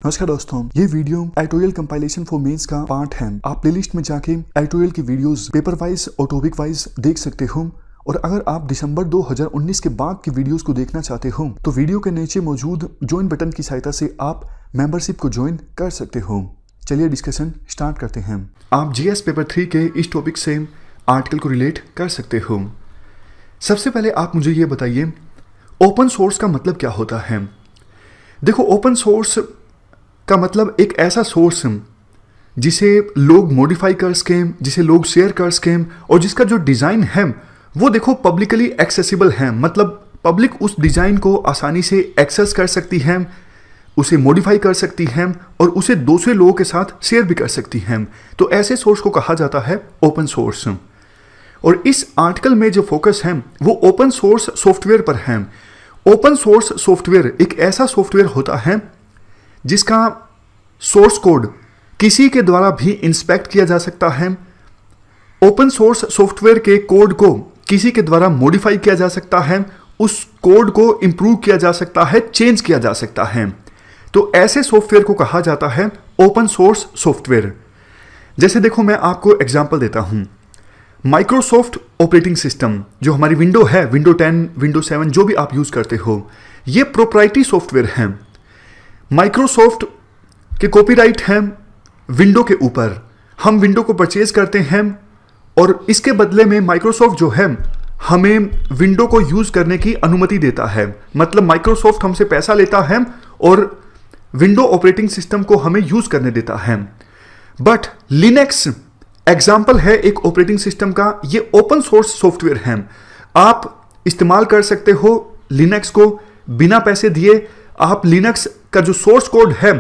नमस्कार दोस्तों, ये video tutorial compilation for mains का पार्ट है। आप प्लेलिस्ट में जाके ट्यूटोरियल की वीडियोस पेपर वाइज और टॉपिक वाइज देख सकते हो। और अगर आप दिसंबर 2019 के बाद की वीडियोस को देखना चाहते हो तो वीडियो के नीचे मौजूद ज्वाइन बटन की सहायता से आप मेंबरशिप को ज्वाइन कर सकते हो। चलिए डिस्कशन स्टार्ट करते हैं। आप जीएस पेपर 3 के इस टॉपिक से आर्टिकल को रिलेट कर सकते हो। सबसे पहले आप मुझे ये बताइए, ओपन सोर्स का मतलब क्या होता है। देखो, ओपन सोर्स का मतलब एक ऐसा सोर्स जिसे लोग मॉडिफाई कर सकें, जिसे लोग शेयर कर सकें और जिसका जो डिज़ाइन है वो देखो पब्लिकली एक्सेसिबल है। मतलब पब्लिक उस डिज़ाइन को आसानी से एक्सेस कर सकती है, उसे मॉडिफाई कर सकती है और उसे दूसरे लोगों के साथ शेयर भी कर सकती है। तो ऐसे सोर्स को कहा जाता है ओपन सोर्स। और इस आर्टिकल में जो फोकस है वो ओपन सोर्स सॉफ्टवेयर पर है। ओपन सोर्स सॉफ्टवेयर एक ऐसा सॉफ्टवेयर होता है जिसका सोर्स कोड किसी के द्वारा भी इंस्पेक्ट किया जा सकता है। ओपन सोर्स सॉफ्टवेयर के कोड को किसी के द्वारा मॉडिफाई किया जा सकता है, उस कोड को इंप्रूव किया जा सकता है, चेंज किया जा सकता है। तो ऐसे सॉफ्टवेयर को कहा जाता है ओपन सोर्स सॉफ्टवेयर। जैसे देखो, मैं आपको एग्जांपल देता हूं। माइक्रोसॉफ्ट ऑपरेटिंग सिस्टम जो हमारी विंडो है, विंडो 10, विंडो 7 जो भी आप यूज करते हो, ये प्रोप्राइटरी सॉफ्टवेयर है। माइक्रोसॉफ्ट के कॉपीराइट हैं विंडो के ऊपर। हम विंडो को परचेज करते हैं और इसके बदले में माइक्रोसॉफ्ट जो है हमें विंडो को यूज करने की अनुमति देता है। मतलब माइक्रोसॉफ्ट हमसे पैसा लेता है और विंडो ऑपरेटिंग सिस्टम को हमें यूज करने देता है। बट लिनक्स एग्जाम्पल है एक ऑपरेटिंग सिस्टम का, ये ओपन सोर्स सॉफ्टवेयर है। आप इस्तेमाल कर सकते हो लिनक्स को बिना पैसे दिए। आप लिनक्स का जो सोर्स कोड है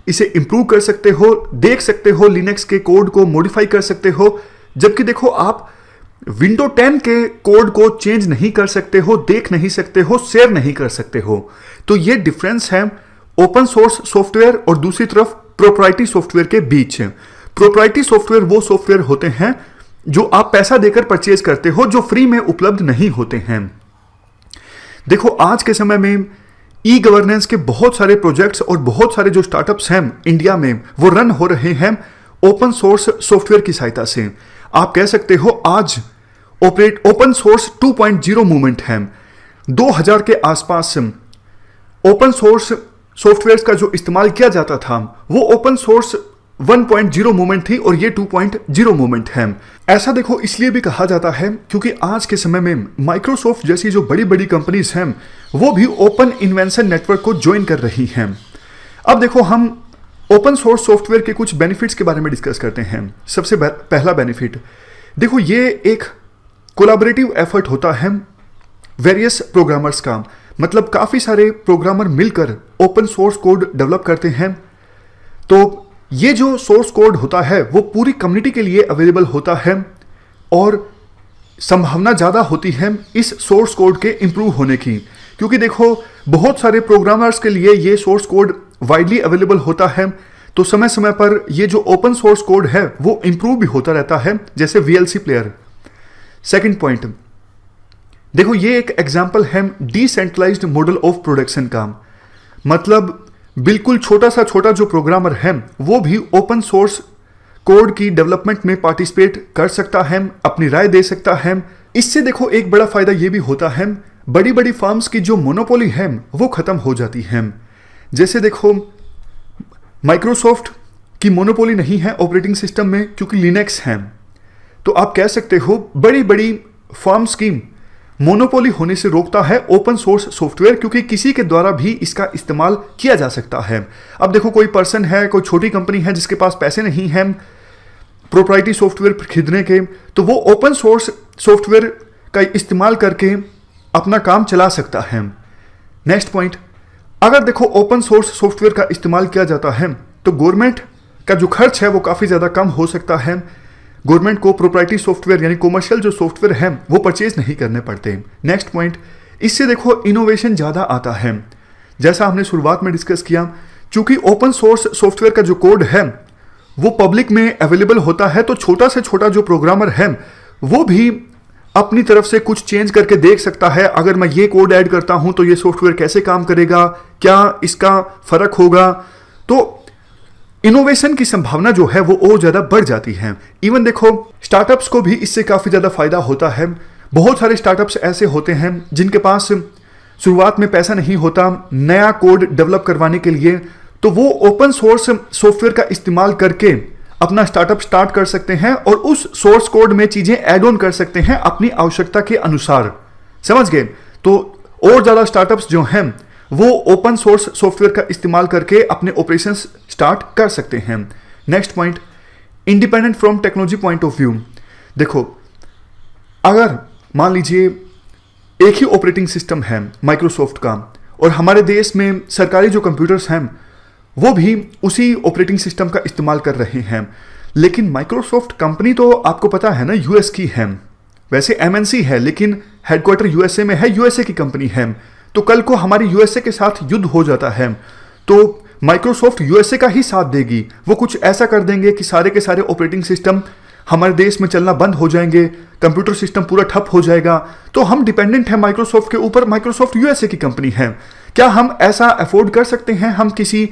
इसे इंप्रूव कर सकते हो, देख सकते हो, लिनक्स के कोड को मॉडिफाई कर सकते हो। जबकि देखो, आप विंडो 10 के कोड को चेंज नहीं कर सकते हो, देख नहीं सकते हो, शेयर नहीं कर सकते हो। तो ये डिफरेंस है ओपन सोर्स सॉफ्टवेयर और दूसरी तरफ प्रोप्राइटरी सॉफ्टवेयर के बीच। प्रोप्राइटरी सॉफ्टवेयर वो सॉफ्टवेयर होते हैं जो आप पैसा देकर परचेज करते हो, जो फ्री में उपलब्ध नहीं होते हैं। देखो, आज के समय में ई गवर्नेंस के बहुत सारे प्रोजेक्ट्स और बहुत सारे जो स्टार्टअप्स हैं इंडिया में, वो रन हो रहे हैं ओपन सोर्स सॉफ्टवेयर की सहायता से। आप कह सकते हो आज ओपन सोर्स 2.0 मूवमेंट है। 2000 के आसपास ओपन सोर्स सॉफ्टवेयर का जो इस्तेमाल किया जाता था वो ओपन सोर्स 1.0 मूवमेंट थी और ये 2.0 मूवमेंट है। ऐसा देखो इसलिए भी कहा जाता है क्योंकि आज के समय में माइक्रोसॉफ्ट जैसी जो बड़ी बड़ी कंपनीज हैं वो भी ओपन इन्वेंशन नेटवर्क को ज्वाइन कर रही हैं। अब देखो, हम ओपन सोर्स सॉफ्टवेयर के कुछ बेनिफिट्स के बारे में डिस्कस करते हैं। सबसे पहला बेनिफिट देखो, ये एक कोलैबोरेटिव एफर्ट होता है वेरियस प्रोग्रामर्स का। मतलब काफी सारे प्रोग्रामर मिलकर ओपन सोर्स कोड डेवलप करते हैं। तो ये जो सोर्स कोड होता है वो पूरी कम्युनिटी के लिए अवेलेबल होता है और संभावना ज़्यादा होती है इस सोर्स कोड के इंप्रूव होने की। क्योंकि देखो, बहुत सारे प्रोग्रामर्स के लिए ये सोर्स कोड वाइडली अवेलेबल होता है, तो समय समय पर ये जो ओपन सोर्स कोड है वो इंप्रूव भी होता रहता है, जैसे VLC प्लेयर। सेकंड पॉइंट देखो, ये एक एग्जांपल है डिसेंट्रलाइज्ड मॉडल ऑफ प्रोडक्शन का। मतलब बिल्कुल छोटा जो प्रोग्रामर है वो भी ओपन सोर्स कोड की डेवलपमेंट में पार्टिसिपेट कर सकता है, अपनी राय दे सकता है। इससे देखो एक बड़ा फायदा ये भी होता है, बड़ी बड़ी फर्म्स की जो मोनोपोली है वो खत्म हो जाती है। जैसे देखो, माइक्रोसॉफ्ट की मोनोपोली नहीं है ऑपरेटिंग सिस्टम में क्योंकि लिनक्स है। तो आप कह सकते हो बड़ी बड़ी फर्म्स की मोनोपोली होने से रोकता है ओपन सोर्स सॉफ्टवेयर, क्योंकि किसी के द्वारा भी इसका इस्तेमाल किया जा सकता है। अब देखो, कोई पर्सन है, कोई छोटी कंपनी है जिसके पास पैसे नहीं हैं प्रोप्राइटरी सॉफ्टवेयर खरीदने के, तो वो ओपन सोर्स सॉफ्टवेयर का इस्तेमाल करके अपना काम चला सकता है। नेक्स्ट पॉइंट, अगर देखो ओपन सोर्स सॉफ्टवेयर का इस्तेमाल किया जाता है तो गवर्नमेंट का जो खर्च है वो काफ़ी ज़्यादा कम हो सकता है। गवर्नमेंट को प्रोप्राइटरी सॉफ्टवेयर यानी कॉमर्शियल जो सॉफ्टवेयर है वो परचेज नहीं करने पड़ते। नेक्स्ट पॉइंट, इससे देखो इनोवेशन ज़्यादा आता है। जैसा हमने शुरुआत में डिस्कस किया, चूंकि ओपन सोर्स सॉफ्टवेयर का जो कोड है वो पब्लिक में अवेलेबल होता है, तो छोटा से छोटा जो प्रोग्रामर है वो भी अपनी तरफ से कुछ चेंज करके देख सकता है। अगर मैं ये कोड ऐड करता हूं तो ये सॉफ्टवेयर कैसे काम करेगा, क्या इसका फर्क होगा, तो इनोवेशन की संभावना जो है वो और ज़्यादा बढ़ जाती है। इवन देखो स्टार्टअप्स को भी इससे काफ़ी ज़्यादा फायदा होता है। बहुत सारे स्टार्टअप्स ऐसे होते हैं जिनके पास शुरुआत में पैसा नहीं होता नया कोड डेवलप करवाने के लिए, तो वो ओपन सोर्स सॉफ्टवेयर का इस्तेमाल करके अपना स्टार्टअप स्टार्ट कर सकते हैं और उस सोर्स कोड में चीज़ें ऐड ऑन कर सकते हैं अपनी आवश्यकता के अनुसार। समझ गए? तो और ज़्यादा स्टार्टअप्स जो हैं वो ओपन सोर्स सॉफ्टवेयर का इस्तेमाल करके अपने ऑपरेशंस स्टार्ट कर सकते हैं। Next point, independent from technology point of view. देखो, अगर मान लीजिए एक ही ऑपरेटिंग सिस्टम है माइक्रोसॉफ्ट का और हमारे देश में सरकारी जो कंप्यूटर्स हैं वो भी उसी ऑपरेटिंग सिस्टम का इस्तेमाल कर रहे हैं, लेकिन माइक्रोसॉफ्ट कंपनी तो आपको पता है ना यूएस की है, वैसे एमएनसी है लेकिन हेडक्वार्टर यूएसए में है, यूएसए की कंपनी है। तो कल को हमारी यूएसए के साथ युद्ध हो जाता है तो माइक्रोसॉफ्ट यूएसए का ही साथ देगी। वो कुछ ऐसा कर देंगे कि सारे के सारे ऑपरेटिंग सिस्टम हमारे देश में चलना बंद हो जाएंगे, कंप्यूटर सिस्टम पूरा ठप हो जाएगा। तो हम डिपेंडेंट हैं माइक्रोसॉफ्ट के ऊपर, माइक्रोसॉफ्ट यूएसए की कंपनी है। क्या हम ऐसा अफोर्ड कर सकते हैं हम किसी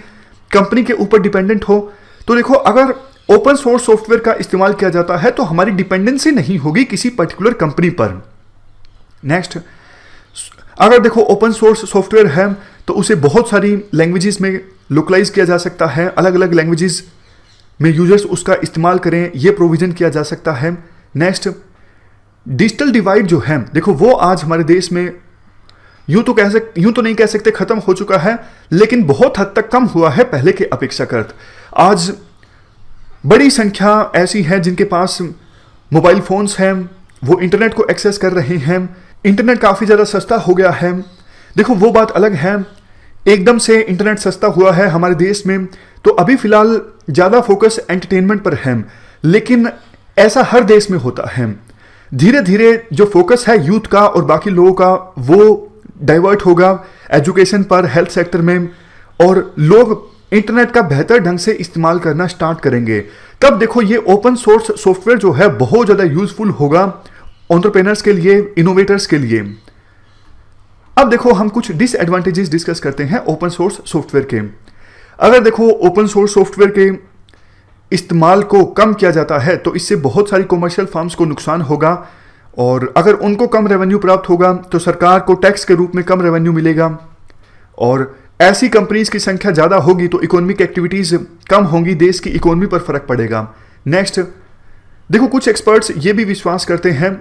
कंपनी के ऊपर डिपेंडेंट हो? तो देखो, अगर ओपन सोर्स सॉफ्टवेयर का इस्तेमाल किया जाता है तो हमारी डिपेंडेंसी नहीं होगी किसी पर्टिकुलर कंपनी पर। नेक्स्ट, अगर देखो ओपन सोर्स सॉफ्टवेयर है तो उसे बहुत सारी लैंग्वेजेस में लोकलाइज किया जा सकता है, अलग अलग लैंग्वेजेस में यूजर्स उसका इस्तेमाल करें, ये प्रोविजन किया जा सकता है। नेक्स्ट, डिजिटल डिवाइड जो है देखो वो आज हमारे देश में यूं तो नहीं कह सकते खत्म हो चुका है, लेकिन बहुत हद तक कम हुआ है पहले के अपेक्षाकृत। आज बड़ी संख्या ऐसी है जिनके पास मोबाइल फोन्स हैं, वो इंटरनेट को एक्सेस कर रहे हैं, इंटरनेट काफ़ी ज़्यादा सस्ता हो गया है। देखो वो बात अलग है, एकदम से इंटरनेट सस्ता हुआ है हमारे देश में तो अभी फ़िलहाल ज़्यादा फोकस एंटरटेनमेंट पर है, लेकिन ऐसा हर देश में होता है। धीरे धीरे जो फोकस है यूथ का और बाकी लोगों का वो डाइवर्ट होगा एजुकेशन पर, हेल्थ सेक्टर में, और लोग इंटरनेट का बेहतर ढंग से इस्तेमाल करना स्टार्ट करेंगे। तब देखो ये ओपन सोर्स सॉफ्टवेयर जो है बहुत ज़्यादा यूजफुल होगा एंटरप्रेन्योर्स के लिए, इनोवेटर्स के लिए। अब देखो हम कुछ डिसएडवांटेजेस डिस्कस करते हैं ओपन सोर्स सॉफ्टवेयर के। अगर देखो ओपन सोर्स सॉफ्टवेयर के इस्तेमाल को कम किया जाता है तो इससे बहुत सारी कॉमर्शियल फर्म्स को नुकसान होगा, और अगर उनको कम रेवेन्यू प्राप्त होगा तो सरकार को टैक्स के रूप में कम रेवेन्यू मिलेगा, और ऐसी कंपनीज की संख्या ज़्यादा होगी तो इकोनॉमिक एक्टिविटीज़ कम होंगी, देश की इकोनॉमी पर फर्क पड़ेगा। नेक्स्ट, देखो कुछ एक्सपर्ट्स ये भी विश्वास करते हैं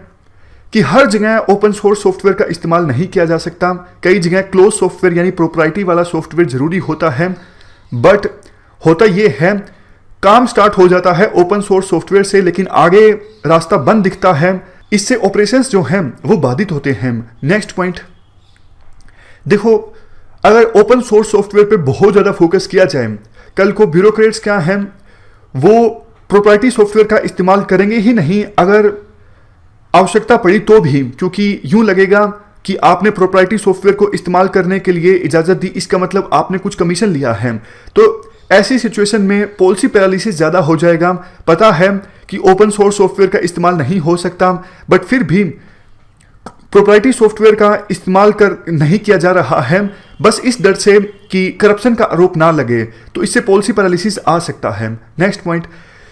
कि हर जगह ओपन सोर्स सॉफ्टवेयर का इस्तेमाल नहीं किया जा सकता। कई जगह क्लोज सॉफ्टवेयर यानी प्रोप्राइटरी वाला सॉफ्टवेयर जरूरी होता है, बट होता ये है काम स्टार्ट हो जाता है ओपन सोर्स सॉफ्टवेयर से, लेकिन आगे रास्ता बंद दिखता है, इससे ऑपरेशंस जो हैं वो बाधित होते हैं। नेक्स्ट पॉइंट, देखो अगर ओपन सोर्स सॉफ्टवेयर पे बहुत ज़्यादा फोकस किया जाए, कल को ब्यूरोक्रेट्स क्या हैं वो प्रोप्राइटरी सॉफ्टवेयर का इस्तेमाल करेंगे ही नहीं अगर आवश्यकता पड़ी तो भी, क्योंकि यूं लगेगा कि आपने प्रोप्राइटरी सॉफ्टवेयर को इस्तेमाल करने के लिए इजाज़त दी, इसका मतलब आपने कुछ कमीशन लिया है। तो ऐसी सिचुएशन में पॉलिसी पैरालिसिस ज़्यादा हो जाएगा। पता है कि ओपन सोर्स सॉफ्टवेयर का इस्तेमाल नहीं हो सकता, बट फिर भी प्रोप्राइटरी सॉफ्टवेयर का इस्तेमाल नहीं किया जा रहा है, बस इस डर से कि करप्शन का आरोप ना लगे, तो इससे पॉलिसी पैरालिसिस आ सकता है। नेक्स्ट पॉइंट,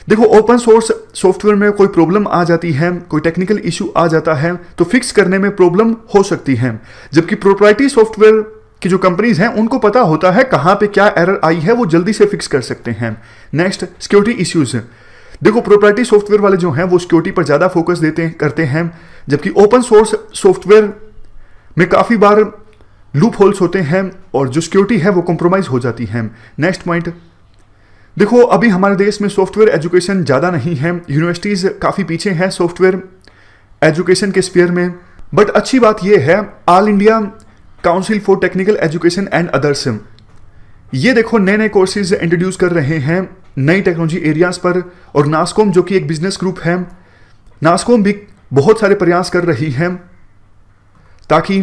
देखो ओपन सोर्स सॉफ्टवेयर में कोई प्रॉब्लम आ जाती है, कोई टेक्निकल इशू आ जाता है तो फिक्स करने में प्रॉब्लम हो सकती है, जबकि प्रोप्राइटरी सॉफ्टवेयर की जो कंपनीज हैं उनको पता होता है कहाँ पे क्या एरर आई है, वो जल्दी से फिक्स कर सकते हैं। Next, security issues. देखो प्रोप्राइटरी सॉफ्टवेयर वाले जो हैं वो सिक्योरिटी पर ज़्यादा फोकस करते हैं, जबकि ओपन सोर्स सॉफ्टवेयर में काफ़ी बार लूप होल्स होते हैं और जो सिक्योरिटी है वो कॉम्प्रोमाइज़ हो जाती है। नेक्स्ट पॉइंट, देखो अभी हमारे देश में सॉफ्टवेयर एजुकेशन ज़्यादा नहीं है, यूनिवर्सिटीज़ काफ़ी पीछे हैं सॉफ्टवेयर एजुकेशन के स्फीयर में, बट अच्छी बात यह है all India council for technical education and others ये देखो नए नए कोर्सेज इंट्रोड्यूस कर रहे हैं नई टेक्नोलॉजी एरियाज पर, और नास्कॉम जो कि एक बिजनेस ग्रुप है, नास्कॉम भी बहुत सारे प्रयास कर रही है ताकि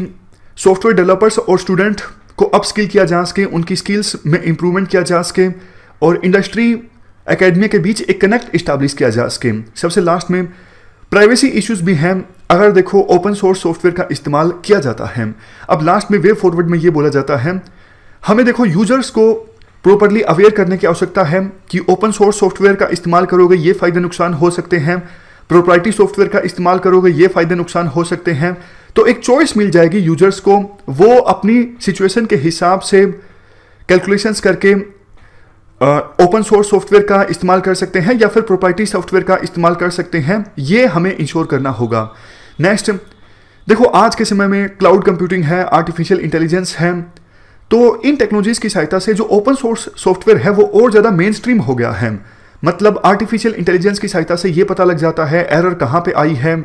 सॉफ्टवेयर डेवलपर्स और स्टूडेंट को अपस्किल किया जा सके, उनकी स्किल्स में इंप्रूवमेंट किया जा सके और इंडस्ट्री एकेडमी के बीच एक कनेक्ट इस्टेब्लिश किया जा सके। सबसे लास्ट में प्राइवेसी इश्यूज भी हैं अगर देखो ओपन सोर्स सॉफ्टवेयर का इस्तेमाल किया जाता है। अब लास्ट में वे फॉरवर्ड में ये बोला जाता है हमें देखो यूजर्स को प्रॉपर्ली अवेयर करने की आवश्यकता है कि ओपन सोर्स सॉफ्टवेयर का इस्तेमाल करोगे ये फायदे नुकसान हो सकते हैं, प्रोप्राइटरी सॉफ्टवेयर का इस्तेमाल करोगे ये फायदे नुकसान हो सकते हैं। तो एक चॉइस मिल जाएगी यूजर्स को, वो अपनी सिचुएशन के हिसाब से कैलकुलेशंस करके ओपन सोर्स सॉफ्टवेयर का इस्तेमाल कर सकते हैं या फिर प्रोप्राइटरी सॉफ्टवेयर का इस्तेमाल कर सकते हैं। ये हमें इंश्योर करना होगा। नेक्स्ट देखो, आज के समय में क्लाउड कंप्यूटिंग है, आर्टिफिशियल इंटेलिजेंस है, तो इन टेक्नोलॉजीज की सहायता से जो ओपन सोर्स सॉफ्टवेयर है वो और ज़्यादा मेन स्ट्रीम हो गया है। मतलब आर्टिफिशियल इंटेलिजेंस की सहायता से ये पता लग जाता है एरर कहाँ पे आई है,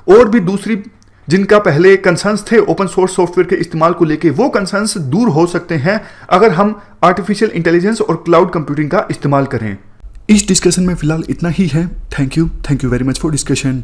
और भी दूसरी जिनका पहले कंसर्न्स थे ओपन सोर्स सॉफ्टवेयर के इस्तेमाल को लेके, वो कंसर्न्स दूर हो सकते हैं अगर हम आर्टिफिशियल इंटेलिजेंस और क्लाउड कंप्यूटिंग का इस्तेमाल करें। इस डिस्कशन में फिलहाल इतना ही है। Thank you very much for discussion.